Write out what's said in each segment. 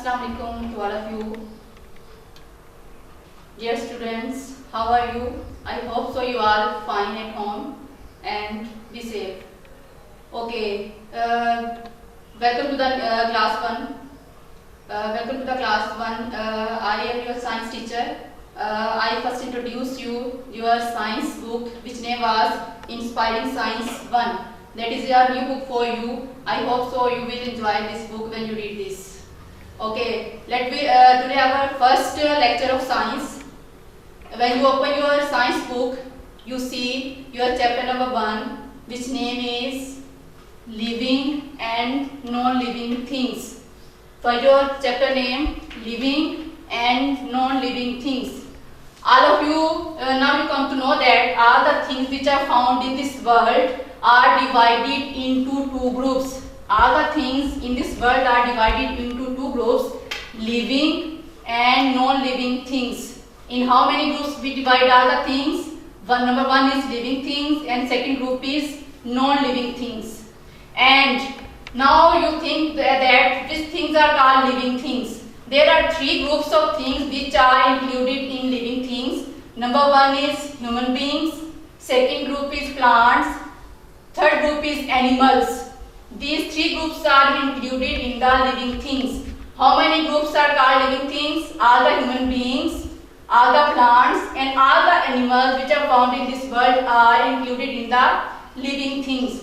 Assalamu alaikum to all of you. Dear students, how are you? I hope so you are fine at home and be safe. Okay, welcome to the class 1. Welcome to the class 1. I am your science teacher. I first introduce you your science book, which name was Inspiring Science 1. That is your new book for you. I hope so you will enjoy this book when you read this. Okay, today our first lecture of science. When you open your science book, you see your chapter number 1, which name is Living and Non-Living Things. For your chapter name, Living and Non-Living Things. All of you now you come to know that all the things which are found in this world are divided into two groups. All the things in this world are divided into two groups, living and non-living things. In how many groups we divide all the things? Number 1 is living things and second group is non-living things. And now you think that these things are called living things. There are 3 groups of things which are included in living things. Number 1 is human beings, second group is plants, third group is animals. These 3 groups are included in the living things. How many groups are called living things? All the human beings, all the plants and all the animals which are found in this world are included in the living things.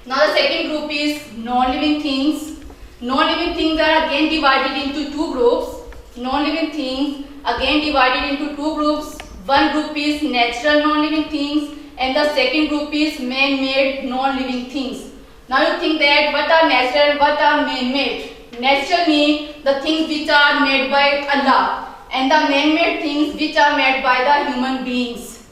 Now the second group is non-living things. Non-living things are again divided into 2 groups. Non-living things again divided into 2 groups. One group is natural non-living things and the second group is man-made non-living things. Now you think that what are natural and what are man-made? Natural means the things which are made by Allah and the man-made things which are made by the human beings.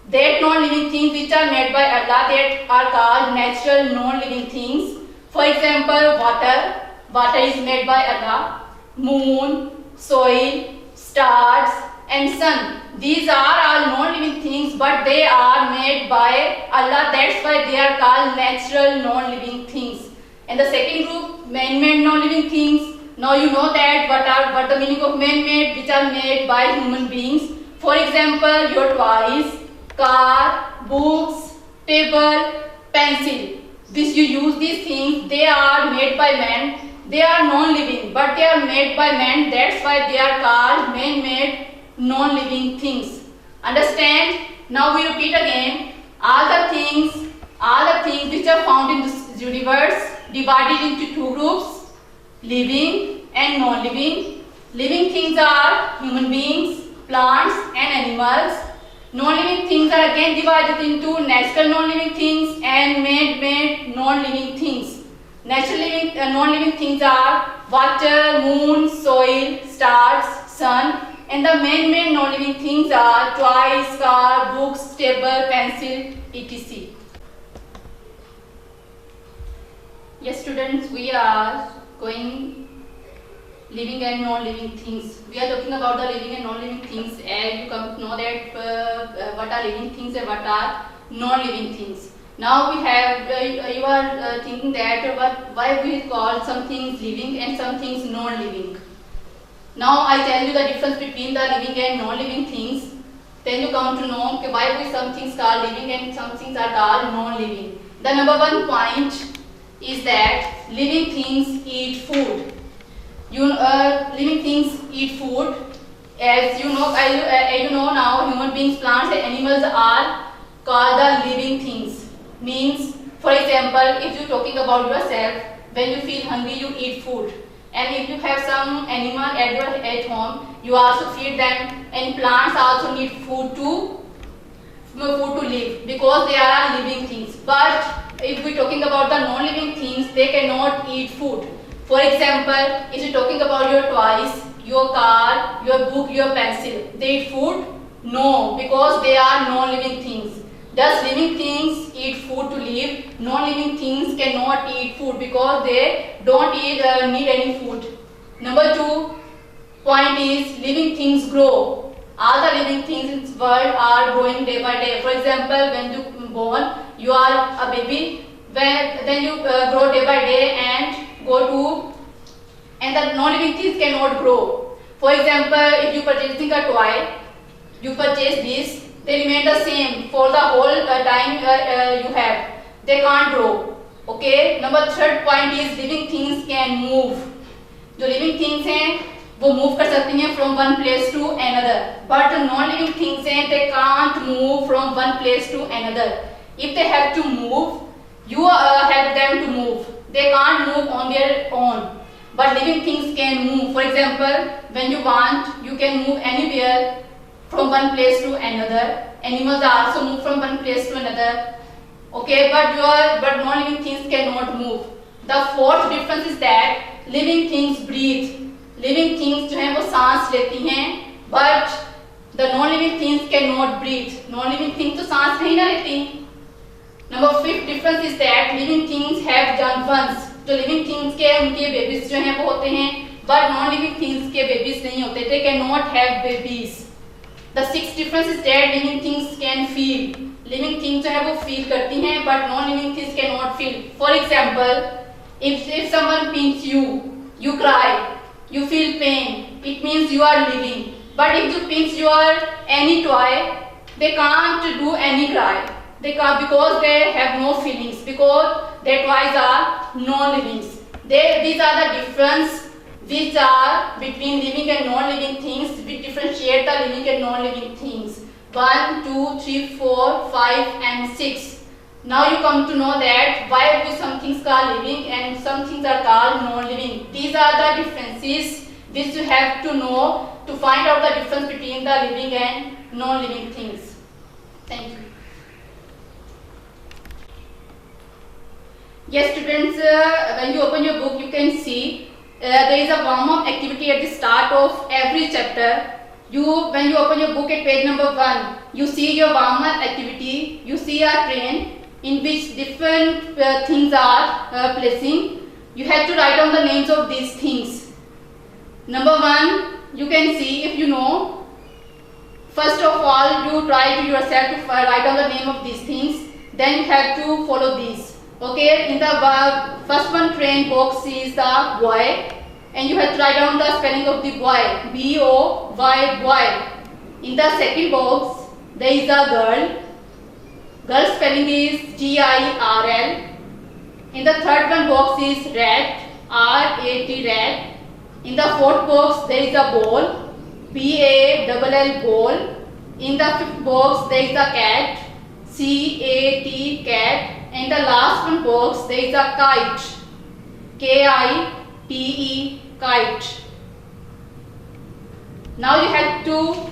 That non-living things which are made by Allah, that are called natural non-living things. For example, water. Water is made by Allah. Moon, soil, stars and sun. These are all non-living things but they are made by Allah. That's why they are called natural non-living things. And the second group, man-made non-living things. Now you know that what the meaning of man-made, which are made by human beings. For example, your toys, car, books, table, pencil. This you use these things, they are made by man. They are non-living but they are made by man. That's why they are called man-made non-living things. Understand? Now we repeat again. All the things which are found in this universe divided into 2 groups, living and non-living. Living things are human beings, plants and animals. Non-living things are again divided into natural non-living things and man-made non-living things. Natural non-living things are water, moon, soil, stars, sun. And the man-made non-living things are toys, car, books, table, pencil, etc. Yes, students, we are going living and non-living things. We are talking about the living and non-living things, and you come to know that what are living things and what are non-living things. Now we have you are thinking that why we call some things living and some things non-living. Now I tell you the difference between the living and non-living things. Then you come to know why we some things called living and some things are called non-living. The number 1 point is that living things eat food. Living things eat food. As you know now, human beings, plants and animals are called the living things. Means, for example, if you are talking about yourself, when you feel hungry, you eat food. And if you have some animal at home, you also feed them. And plants also need food to live because they are living things. But if we are talking about the non-living things, they cannot eat food. For example, if you are talking about your toys, your car, your book, your pencil, they eat food? No, because they are non-living things. Does living things eat food to live? Non-living things cannot eat food because they don't need any food. Number 2 point is living things grow. All the living things in this world are growing day by day. For example, when you born, you are a baby. Then you grow day by day and go to and the non-living things cannot grow. For example, if you purchasing a toy, you purchase this, they remain the same for the whole time you have. They can't grow. Okay. Number third point is living things can move. जो living things हैं वो move कर सकती हैं from one place to another, but non-living things हैं they can't move from one place to another. If they have to move, you help them to move. They can't move on their own, but living things can move. For example, when you want, you can move anywhere from one place to another. Animals also move from one place to another. Okay, but non-living things cannot move. The fourth difference is that living things breathe. Living things जो हैं वो सांस लेती हैं, but the non-living things cannot breathe. Non-living things तो सांस नहीं ना लेती. Number fifth difference is that living things have young ones. जो living things के उनके babies जो हैं वो होते हैं, but non-living things के babies नहीं होते. They cannot have babies. The sixth difference is that living things can feel. Living things जो है वो feel करती हैं, but non-living things cannot feel. For example, if someone pinches you, you cry, you feel pain. It means you are living. But if you pinch your any toy, they can't do any cry. They can't, because they have no feelings, because their toys are non-living. These are the difference which are between living and non-living things. We differentiate the living and non-living things. 1, 2, 3, 4, 5 and 6. Now you come to know that why some things are living and some things are called non-living. These are the differences which you have to know to find out the difference between the living and non-living things. Thank you. Yes, students, when you open your book, you can see there is a warm-up activity at the start of every chapter. When you open your book at page number 1, you see your warm-up activity. You see a train in which different things are placing. You have to write down the names of these things. Number 1, you can see, if you know, first of all, you try to yourself to write down the name of these things. Then you have to follow these. Okay, in the first one train box is the boy, and you have to write down the spelling of the boy, B-O-Y, boy. In the second box, there is a girl. Girl spelling is G-I-R-L. In the third one box is rat, R-A-T, rat. In the fourth box, there is a ball, B-A-L-L, ball. In the fifth box, there is a cat, C-A-T, cat. And the last one box, there is a kite, K-I-T-E, kite. Now you have to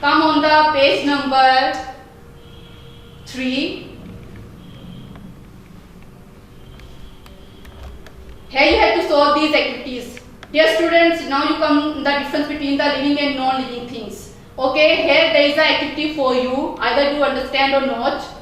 come on the page number 3. Here you have to solve these activities. Dear students, now you come the difference between the living and non-living things. Okay, here there is an activity for you, either you understand or not.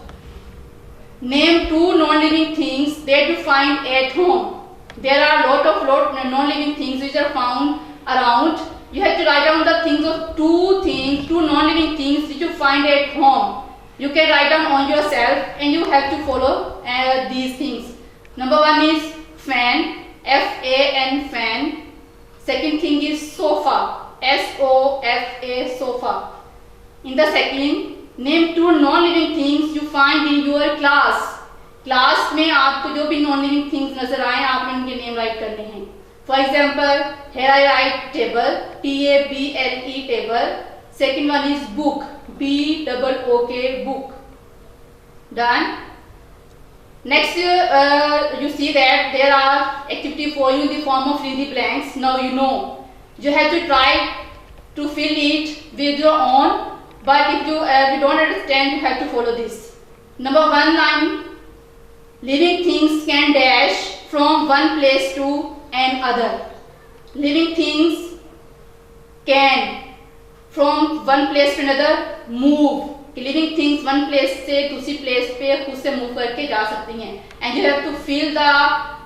Name 2 non-living things that you find at home. There are lot of non-living things which are found around. You have to write down the things of 2 non-living things which you find at home. You can write down on yourself and you have to follow these things. Number 1 is fan, F-A-N, fan. Second thing is sofa, S-O-F-A, sofa. In the second, name 2 non-living things you find in your class. Class में आपको जो भी non-living things नजर आए आप इनके name right करने हैं. For example, here I write table, T-A-B-L-E, table. Second one is book, B-O-O-K, book. Done. Next, you see that there are activity for you in the form of fill the blanks. Now you know. You have to try to fill it with your own. But if you don't understand, you have to follow this. Number 1 line, living things can dash from one place to another. Living things can from one place to another move. Living things one place से दूसरी place पे खुद से move करके जा सकती हैं. And you have to fill the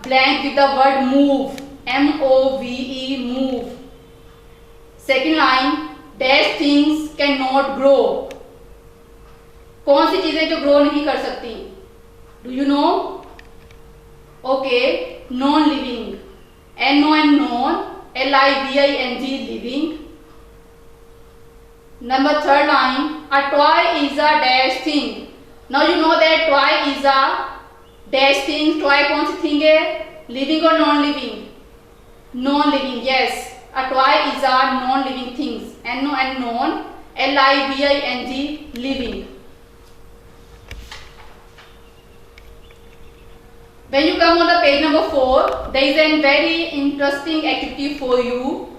blank with the word move, M-O-V-E, move. Second line, dash things cannot grow. कौन सी चीजें जो grow नहीं कर सकती? Do you know? Okay, non-living. N-O-N, non, L-I-V-I-N-G, living. Number third line, a toy is a dash thing. Now you know that toy is a dash thing. Toy कौन सी thing है? Living or non-living? Non-living, yes. A toy is a non-living things. N-O-N, non, L-I-V-I-N-G, living. When you come on the page number 4, there is a very interesting activity for you.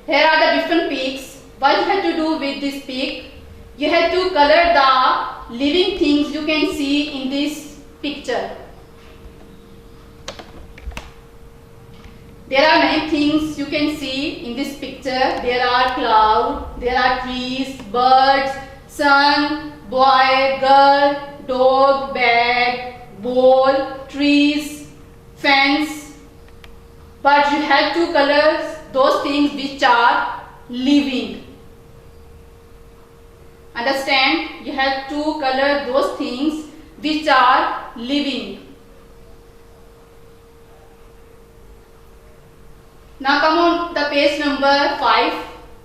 Here are the different pics. What you have to do with this pic? You have to color the living things you can see in this picture. There are many things you can see in this picture. There are clouds, there are trees, birds, sun, boy, girl, dog, bag, ball, trees, fence. But you have to color those things which are living. Understand? You have to color those things which are living. Now come on the page number 5.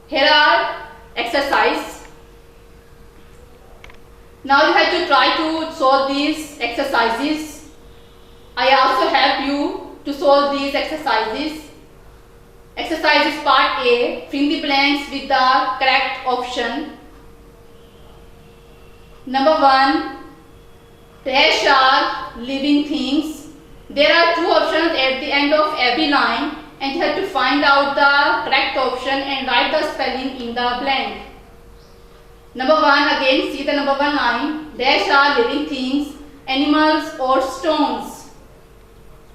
Here are exercise. Now you have to try to solve these exercises. I also help you to solve these exercises. Exercises part A. Fill the blanks with the correct option. Number 1. Dash are living things. There are 2 options at the end of every line, and you have to find out the correct option and write the spelling in the blank. Number 1, again see the number 1 line. Dash are living things, animals or stones.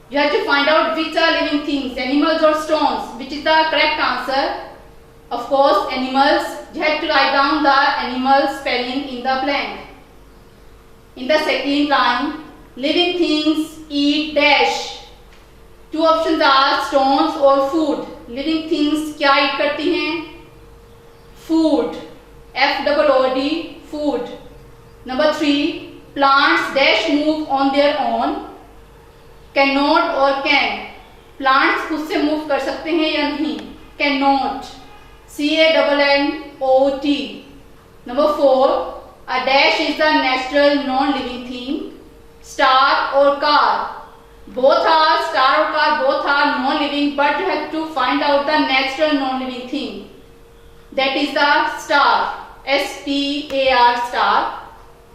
You have to find out which are living things, animals or stones. Which is the correct answer? Of course, animals. You have to write down the animal spelling in the blank. In the second line, living things eat dash. 2 options are stones or food. Living things क्या eat करती हैं? Food. F-O-O-D, food. Number 3, plants dash move on their own. Cannot or can. Plants खुद से move कर सकते हैं या नहीं? Cannot. C-A-N-N-O-T. Number 4, a dash is a natural non-living thing. Star or car. Both are, star or car, both are non-living, but you have to find out the natural non-living thing. That is the star. S-T-A-R, star.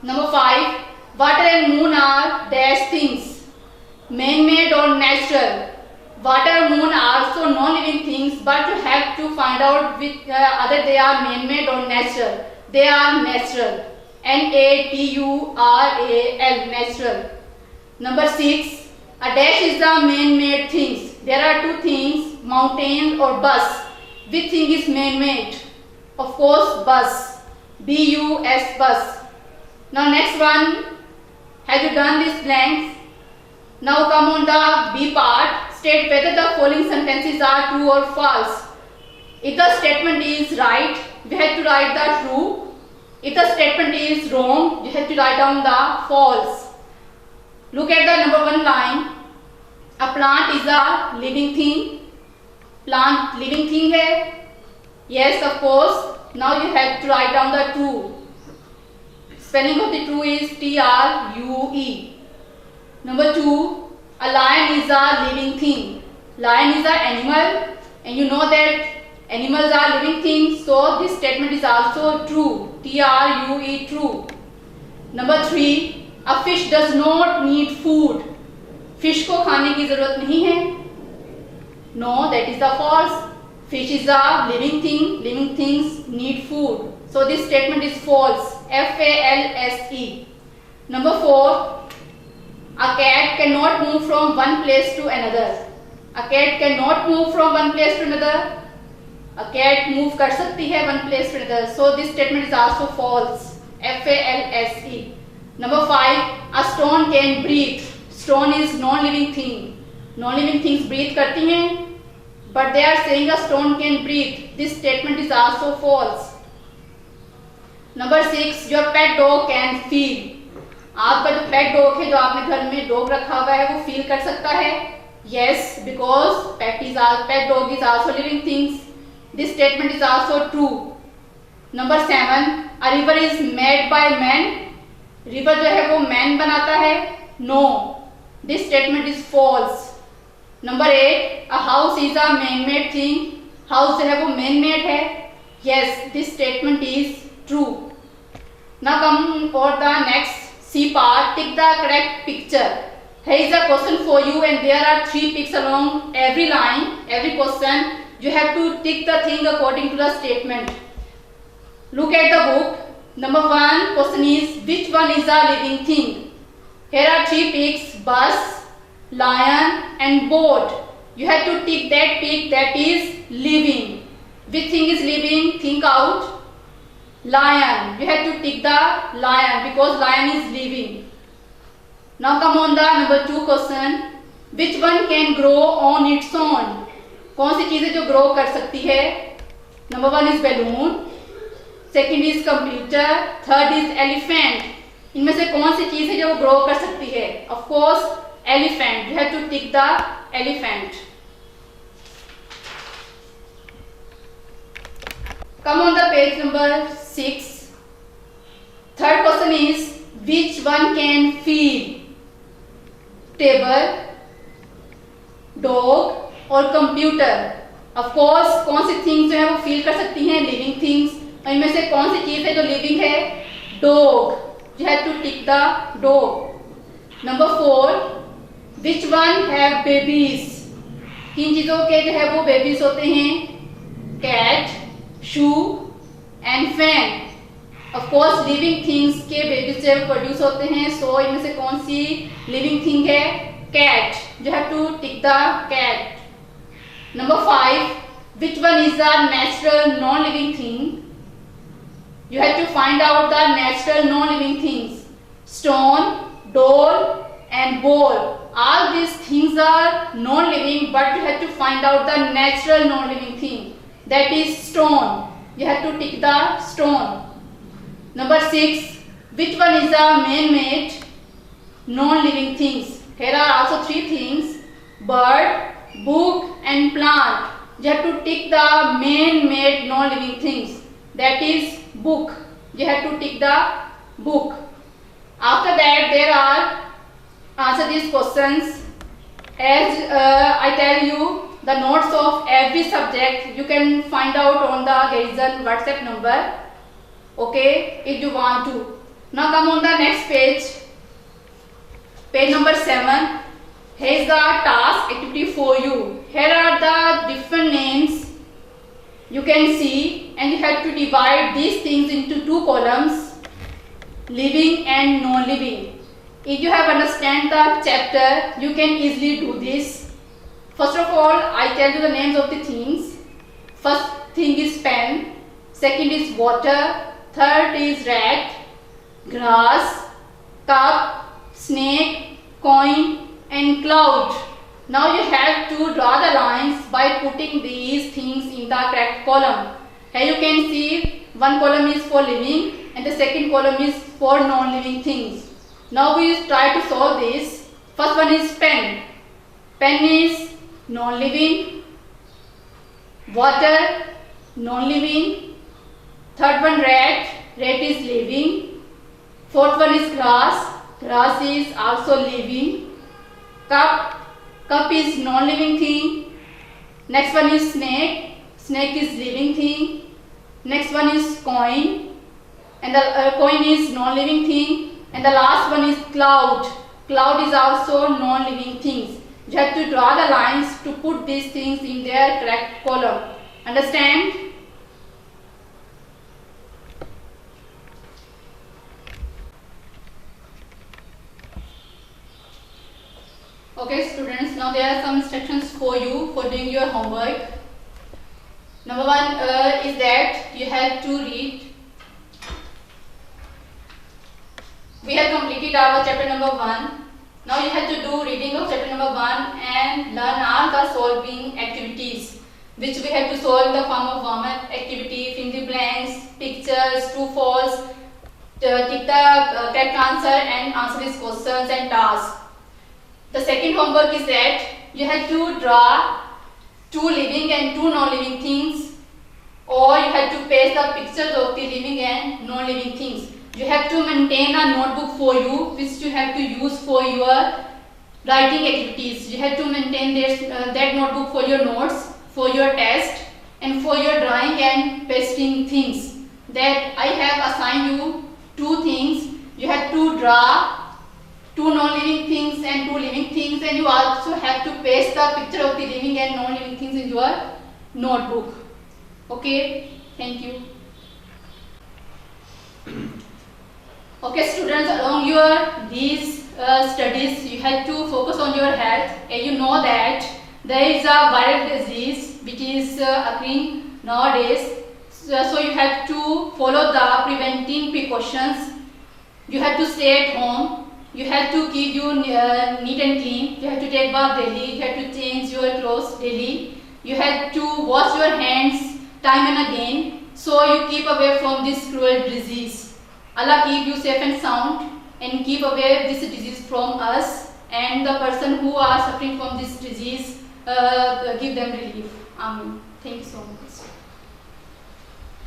Number 5, water and moon are dash things. Man-made or natural. Water and moon are also non-living things, but you have to find out which whether they are man-made or natural. They are natural. N-A-T-U-R-A-L, natural. Number 6, a dash is the man-made things. There are 2 things, mountain or bus. Which thing is man-made? Of course, bus. B-U-S, bus. Now next one, have you done these blanks? Now come on the B part. State whether the following sentences are true or false. If the statement is right, we have to write the true. If the statement is wrong, you have to write down the false. Look at the number 1 line. A plant is a living thing. Plant living thing है? Yes, of course. Now you have to write down the true. Spelling of the true is T-R-U-E. Number 2, a lion is a living thing. Lion is an animal, and you know that animals are living things, so this statement is also true. T-R-U-E, true. Number 3, a fish does not need food. Fish को खाने की जरूरत नहीं है. No, that is the false. Fish is a living thing. Living things need food. So this statement is false. F-A-L-S-E. Number 4, a cat cannot move from one place to another. A cat cannot move from one place to another. A cat move कर सकती है one place to another. So this statement is also false. F-A-L-S-E. Number 5, a stone can breathe. Stone is non-living thing. Non-living things breathe करती हैं. But they are saying a stone can breathe. This statement is also false. Number 6, your pet dog can feel. आपका जो pet dog है, जो आपने घर में dog रखा हुआ है, वो फील कर सकता है? Yes, because pet dog is also living things. This statement is also true. Number 7, a river is made by man. River जो है वो मैन बनाता है. No, this statement is false. Number 8, a house is a man made thing. House जो है वो man made है. Yes, this statement is true. Now come for the next C part. Tick the correct picture. Here is a question for you and there are 3 pics along every line, every question. You have to tick the thing according to the statement. Look at the book. Number 1 question is, which one is a living thing? Here are 3 pics: bus, lion and boat. You have to tick that pic that is living. Which thing is living? Think out. Lion. You have to tick the lion because lion is living. Now come on the number 2 question. Which one can grow on its own? कौन सी चीजें जो grow कर सकती है? Number 1 is balloon, second is computer, third is elephant. इनमें से कौन सी चीज है जो ग्रो कर सकती है? Of course, elephant. You have to tick the elephant. Come on the page number 6. Third question is, which one can feed? Table, dog और कंप्यूटर. ऑफ कोर्स कौन सी थिंग्स जो है वो फील कर सकती हैं? Living things. और इनमें से कौन सी चीज है जो लिविंग है? Dog. You have to tick the dog. Number 4, which one have babies? किन चीजों के जो है वो बेबीज होते हैं? Cat, shoe and fan. Of course living things के बेबीज जो प्रोड्यूस होते हैं. सो इनमें से कौन सी लिविंग थिंग है? Cat. You have to tick the cat. Number 5, which one is the natural non living thing? You have to find out the natural non living things. Stone, doll and ball. All these things are non-living, but you have to find out the natural non-living thing. That is stone. You have to tick the stone. Number 6, which one is the man-made non-living things? Here are also 3 things: bird, book and plant. You have to tick the man-made non-living things. That is book. You have to tick the book. After that, there are answer these questions. As I tell you, the notes of every subject you can find out on the Garrison WhatsApp number. Okay, if you want to. Now come on the next page. Page number 7. Here is the task activity for you. Here are the different names you can see, and you have to divide these things into 2 columns: living and non-living. If you have understand the chapter, you can easily do this. First of all, I tell you the names of the things. First thing is pen, second is water, third is rat, grass, cup, snake, coin and cloud. Now you have to draw the lines by putting these things in the correct column. Here you can see one column is for living and the second column is for non-living things. Now we try to solve this. First one is pen. Pen is non-living. Water, non-living. Third one rat. Rat is living. Fourth one is grass. Grass is also living. Cup. Cup is non-living thing. Next one is snake. Snake is living thing. Next one is coin. And the coin is non-living thing. And the last one is cloud. Cloud is also non-living things. You have to draw the lines to put these things in their correct column. Understand? Okay students, now there are some instructions for you for doing your homework. Number 1 is that you have to read. We have completed our chapter number 1. Now you have to do reading of chapter number 1 and learn all the solving activities which we have to solve in the form of warm-up activity, fill the blanks, pictures, true, false, tick the correct answer and answer these questions and tasks. The second homework is that you have to draw 2 living and 2 non-living things, or you have to paste the pictures of the living and non-living things. You have to maintain a notebook for you, which you have to use for your writing activities. You have to maintain that notebook for your notes, for your test, and for your drawing and pasting things. That I have assigned you 2 things. You have to draw 2 non-living things and 2 living things, and you also have to paste the picture of the living and non-living things in your notebook. Okay, thank you. Okay students, along your these studies, you have to focus on your health. And you know that there is a viral disease which is occurring nowadays. So you have to follow the preventing precautions. You have to stay at home. You have to keep you neat and clean. You have to take bath daily. You have to change your clothes daily. You have to wash your hands time and again, so you keep away from this cruel disease. Allah keep you safe and sound, and keep away this disease from us, and the person who are suffering from this disease, give them relief. Amen. Thank you so much.